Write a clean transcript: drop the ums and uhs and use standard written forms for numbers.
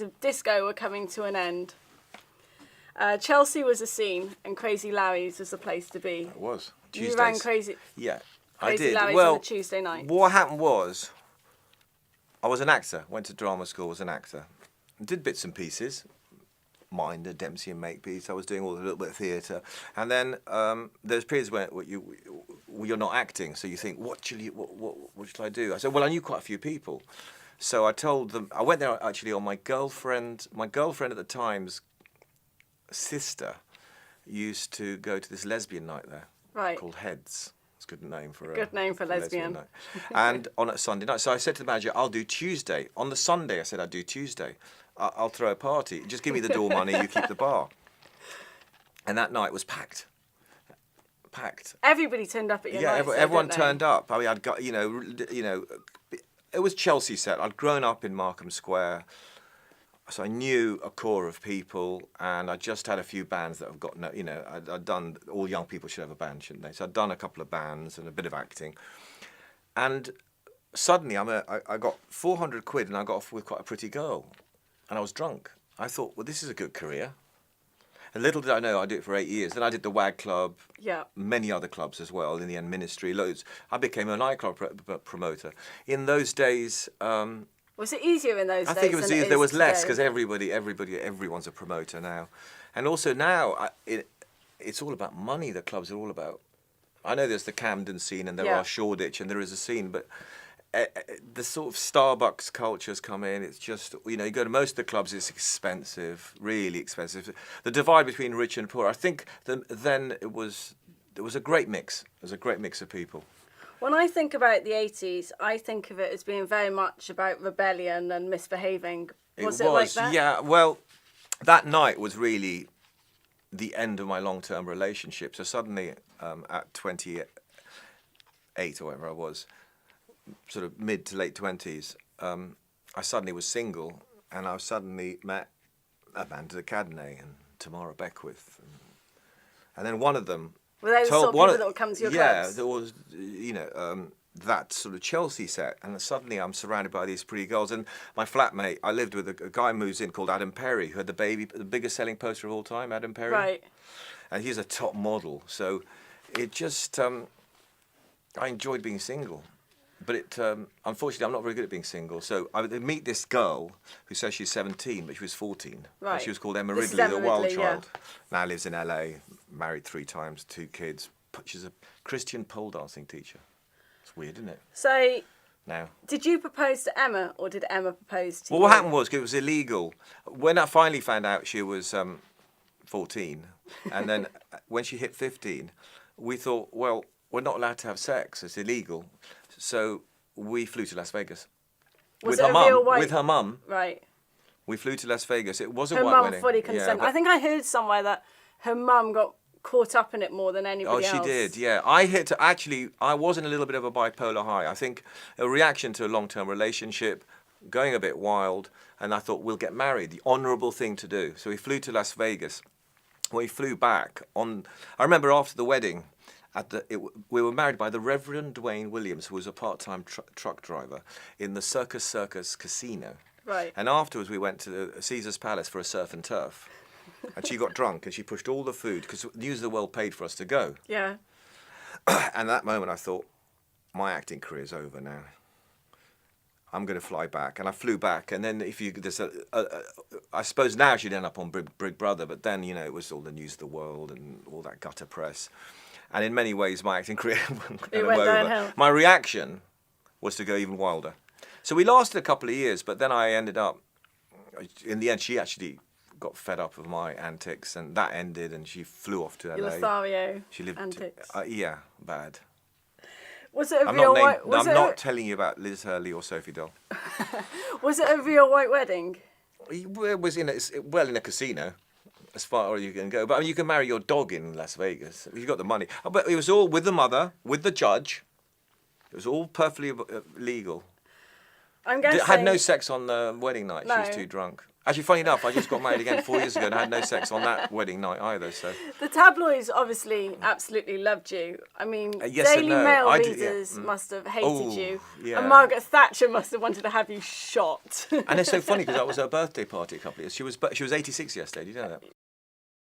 of disco were coming to an end. Chelsea was a scene, and Crazy Larry's was the place to be. It was. You ran Crazy I did. Larry's Well, on a Tuesday night. What happened was, I was an actor. Went to drama school, was an actor. Did bits and pieces. Minder, Dempsey and Makepeace. I was doing all a little bit of theatre. And then there's periods where you're not acting, so you think, what shall I do? I said, well, I knew quite a few people. So I told them, I went there actually on my girlfriend at the time's sister used to go to this lesbian night there called Heads. It's a good name for lesbian night. And on a Sunday night. So I said to the manager, I'll do Tuesday. On the Sunday, I said, I'll do Tuesday. I'll throw a party. Just give me the door money, you keep the bar. And that night was packed. Everybody turned up at your night. Yeah, everyone turned up. I mean, I'd got, it was Chelsea set. I'd grown up in Markham Square, so I knew a core of people, and I just had a few bands that I've got. I'd done. All young people should have a band, shouldn't they? So I'd done a couple of bands and a bit of acting, and suddenly I got 400 quid, and I got off with quite a pretty girl, and I was drunk. I thought, well, this is a good career. And little did I know, I did it for 8 years. Then I did the WAG Club, many other clubs as well, in the end Ministry, loads. I became a nightclub promoter. In those days... was it easier in those days? I think it was easier. There was less, because everyone's a promoter now. And also now, it's all about money, the clubs are all about. I know there's the Camden scene and there are Shoreditch and there is a scene, but... the sort of Starbucks culture's come in. It's just, you go to most of the clubs, it's expensive, really expensive. The divide between rich and poor, I think then there was a great mix. There was a great mix of people. When I think about the 80s, I think of it as being very much about rebellion and misbehaving. Was it like that? Yeah, well, that night was really the end of my long-term relationship. So suddenly, at 28 or whatever I was, sort of mid to late 20s, I suddenly was single, and I suddenly met Amanda Cadenet and Tamara Beckwith, and then one of them. Were they the sort of people that would come to your clubs? Yeah, there was, that sort of Chelsea set, and suddenly I'm surrounded by these pretty girls. And my flatmate, I lived with a guy moves in called Adam Perry, who had the biggest selling poster of all time, Adam Perry. Right. And he's a top model, so it just, I enjoyed being single. But unfortunately, I'm not very good at being single. So I would meet this girl who says she's 17, but she was 14. Right. And she was called Emma Ridley, the wild child. Now lives in LA, married 3 times, 2 kids. She's a Christian pole dancing teacher. It's weird, isn't it? So, now, did you propose to Emma, or did Emma propose to you? Well, what happened was, it was illegal. When I finally found out she was 14, and then when she hit 15, we thought, well, we're not allowed to have sex. It's illegal. So we flew to Las Vegas with her mum. Right. We flew to Las Vegas. It was a white wedding. Her mum fully consented. I think I heard somewhere that her mum got caught up in it more than anybody else. Oh, she did. Yeah, I was in a little bit of a bipolar high. I think a reaction to a long-term relationship, going a bit wild, and I thought, we'll get married. The honourable thing to do. So we flew to Las Vegas. When we flew back I remember after the wedding. We were married by the Reverend Dwayne Williams, who was a part-time truck driver in the Circus Casino. Right. And afterwards, we went to the Caesar's Palace for a surf and turf. And she got drunk, and she pushed all the food, because News of the World paid for us to go. Yeah. And that moment, I thought, my acting career's over now. I'm going to fly back. And I flew back, and then I suppose now she'd end up on Big Brother, but then, it was all the News of the World and all that gutter press. And in many ways, my acting career went over. My reaction was to go even wilder. So we lasted a couple of years, but then I ended up, in the end, she actually got fed up with my antics, and that ended, and she flew off to LA. Your Lothario antics. Yeah, bad. Was it a real white? I'm not telling you about Liz Hurley or Sophie Doll. Was it a real white wedding? It was in a casino. As far as you can go. But I mean, you can marry your dog in Las Vegas if you've got the money. But it was all with the mother, with the judge. It was all perfectly legal. I'm going to had no sex on the wedding night. No. She was too drunk. Actually, funny enough, I just got married again 4 years ago and had no sex on that wedding night either. So the tabloids obviously absolutely loved you. I mean, yes Daily and no. Mail I did, readers must have hated Oh, you, yeah. and Margaret Thatcher must have wanted to have you shot. And it's so funny because that was her birthday party a couple of years. She was 86 yesterday. Do you know that?